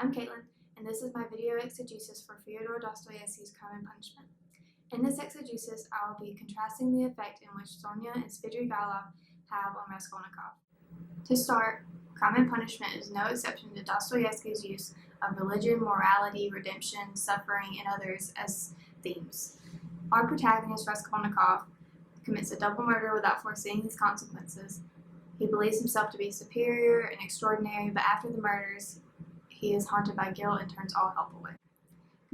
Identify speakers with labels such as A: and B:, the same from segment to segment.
A: I'm Kaitlyn, and this is my video exegesis for Fyodor Dostoevsky's Crime and Punishment. In this exegesis, I will be contrasting the effect in which Sonya and Svidrigailov have on Raskolnikov. To start, Crime and Punishment is no exception to Dostoevsky's use of religion, morality, redemption, suffering, and others as themes. Our protagonist, Raskolnikov, commits a double murder without foreseeing his consequences. He believes himself to be superior and extraordinary, but after the murders, he is haunted by guilt and turns all help away.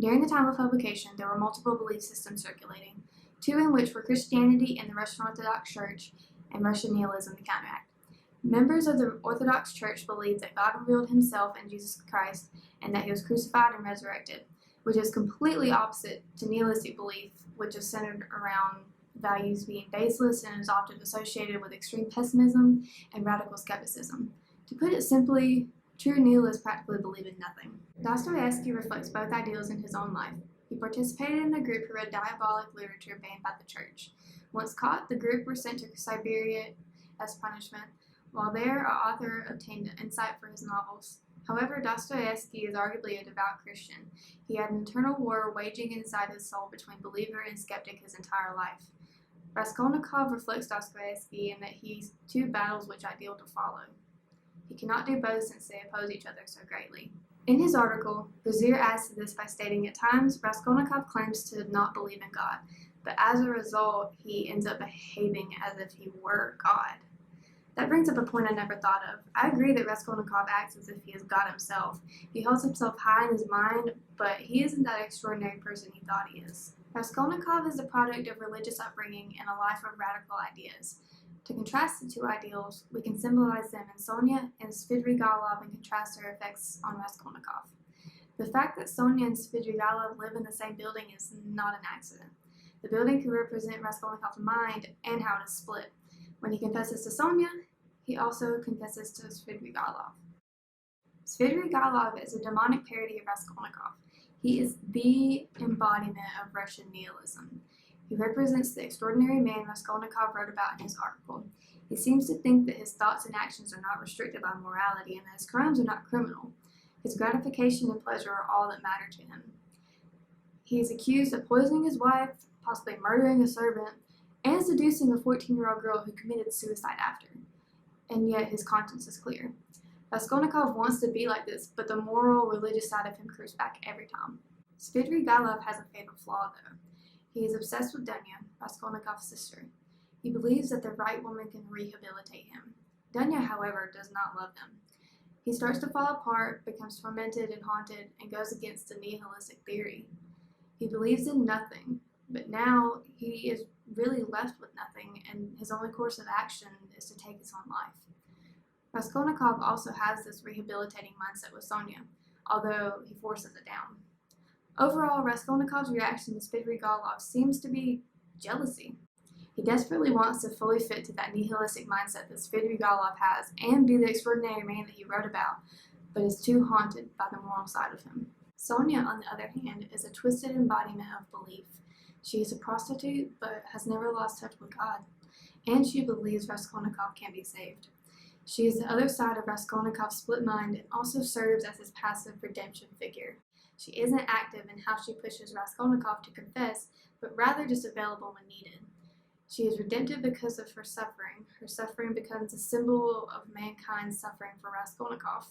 A: During the time of publication, there were multiple belief systems circulating, two in which were Christianity and the Russian Orthodox Church, and Russian nihilism to counteract. Members of the Orthodox Church believed that God revealed himself in Jesus Christ and that he was crucified and resurrected, which is completely opposite to nihilistic belief, which is centered around values being baseless and is often associated with extreme pessimism and radical skepticism. To put it simply, true nihilists practically believe in nothing. Dostoevsky reflects both ideals in his own life. He participated in a group who read diabolic literature banned by the church. Once caught, the group were sent to Siberia as punishment. While there, our author obtained insight for his novels. However, Dostoevsky is arguably a devout Christian. He had an internal war waging inside his soul between believer and skeptic his entire life. Raskolnikov reflects Dostoevsky in that he's two battles which ideal to follow. He cannot do both since they oppose each other so greatly. In his article, Brazier adds to this by stating at times Raskolnikov claims to not believe in God, but as a result, he ends up behaving as if he were God. That brings up a point I never thought of. I agree that Raskolnikov acts as if he is God himself. He holds himself high in his mind, but he isn't that extraordinary person he thought he is. Raskolnikov is the product of religious upbringing and a life of radical ideas. To contrast the two ideals, we can symbolize them in Sonya and Svidrigailov and contrast their effects on Raskolnikov. The fact that Sonya and Svidrigailov live in the same building is not an accident. The building could represent Raskolnikov's mind and how it is split. When he confesses to Sonya, he also confesses to Svidrigailov. Svidrigailov is a demonic parody of Raskolnikov. He is the embodiment of Russian nihilism. He represents the extraordinary man Raskolnikov wrote about in his article. He seems to think that his thoughts and actions are not restricted by morality and that his crimes are not criminal. His gratification and pleasure are all that matter to him. He is accused of poisoning his wife, possibly murdering a servant, and seducing a 14-year-old girl who committed suicide after. And yet his conscience is clear. Raskolnikov wants to be like this, but the moral, religious side of him creeps back every time. Svidrigailov has a fatal flaw, though. He is obsessed with Dunya, Raskolnikov's sister. He believes that the right woman can rehabilitate him. Dunya, however, does not love him. He starts to fall apart, becomes tormented and haunted, and goes against the nihilistic theory. He believes in nothing, but now he is really left with nothing, and his only course of action is to take his own life. Raskolnikov also has this rehabilitating mindset with Sonya, although he forces it down. Overall, Raskolnikov's reaction to Svidrigailov seems to be jealousy. He desperately wants to fully fit to that nihilistic mindset that Svidrigailov has and be the extraordinary man that he wrote about, but is too haunted by the moral side of him. Sonya, on the other hand, is a twisted embodiment of belief. She is a prostitute, but has never lost touch with God, and she believes Raskolnikov can be saved. She is the other side of Raskolnikov's split mind and also serves as his passive redemption figure. She isn't active in how she pushes Raskolnikov to confess, but rather just available when needed. She is redemptive because of her suffering. Her suffering becomes a symbol of mankind's suffering for Raskolnikov.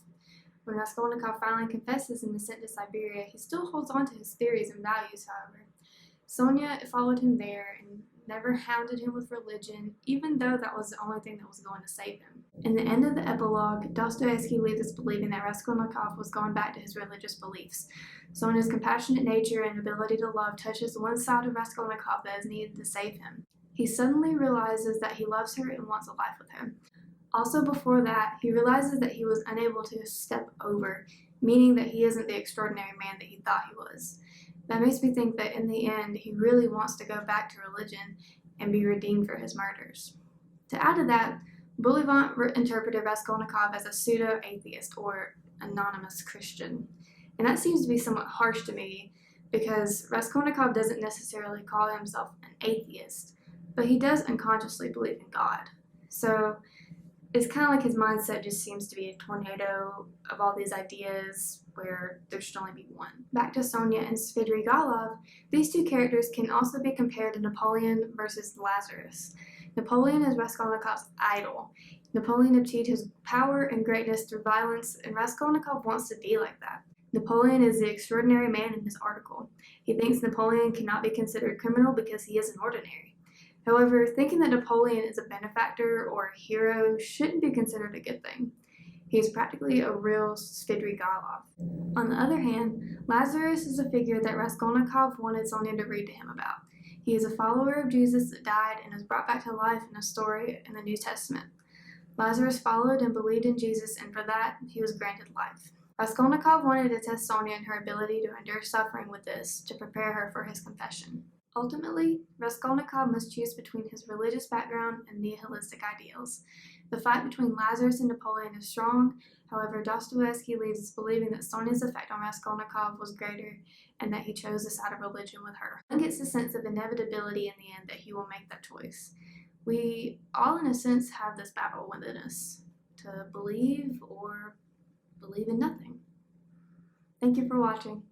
A: When Raskolnikov finally confesses and is sent to Siberia, he still holds on to his theories and values, however. Sonya followed him there and never hounded him with religion, even though that was the only thing that was going to save him. In the end of the epilogue, Dostoevsky leaves us believing that Raskolnikov was going back to his religious beliefs. Sonya's compassionate nature and ability to love touches one side of Raskolnikov that is needed to save him. He suddenly realizes that he loves her and wants a life with her. Also before that, he realizes that he was unable to step over, meaning that he isn't the extraordinary man that he thought he was. That makes me think that in the end, he really wants to go back to religion and be redeemed for his murders. To add to that, Bullivant interpreted Raskolnikov as a pseudo-atheist or anonymous Christian. And that seems to be somewhat harsh to me because Raskolnikov doesn't necessarily call himself an atheist, but he does unconsciously believe in God. So it's kind of like his mindset just seems to be a tornado of all these ideas where there should only be one. Back to Sonya and Svidrigailov, these two characters can also be compared to Napoleon versus Lazarus. Napoleon is Raskolnikov's idol. Napoleon achieved his power and greatness through violence, and Raskolnikov wants to be like that. Napoleon is the extraordinary man in his article. He thinks Napoleon cannot be considered criminal because he is an ordinary. However, thinking that Napoleon is a benefactor or a hero shouldn't be considered a good thing. He is practically a real Svidrigailov. On the other hand, Lazarus is a figure that Raskolnikov wanted Sonya to read to him about. He is a follower of Jesus that died and is brought back to life in a story in the New Testament. Lazarus followed and believed in Jesus, and for that, he was granted life. Raskolnikov wanted to test Sonya in her ability to endure suffering with this, to prepare her for his confession. Ultimately, Raskolnikov must choose between his religious background and nihilistic ideals. The fight between Lazarus and Napoleon is strong, however, Dostoevsky leaves us believing that Sonya's effect on Raskolnikov was greater and that he chose the side of religion with her. One gets a sense of inevitability in the end that he will make that choice. We all, in a sense, have this battle within us, to believe or believe in nothing. Thank you for watching.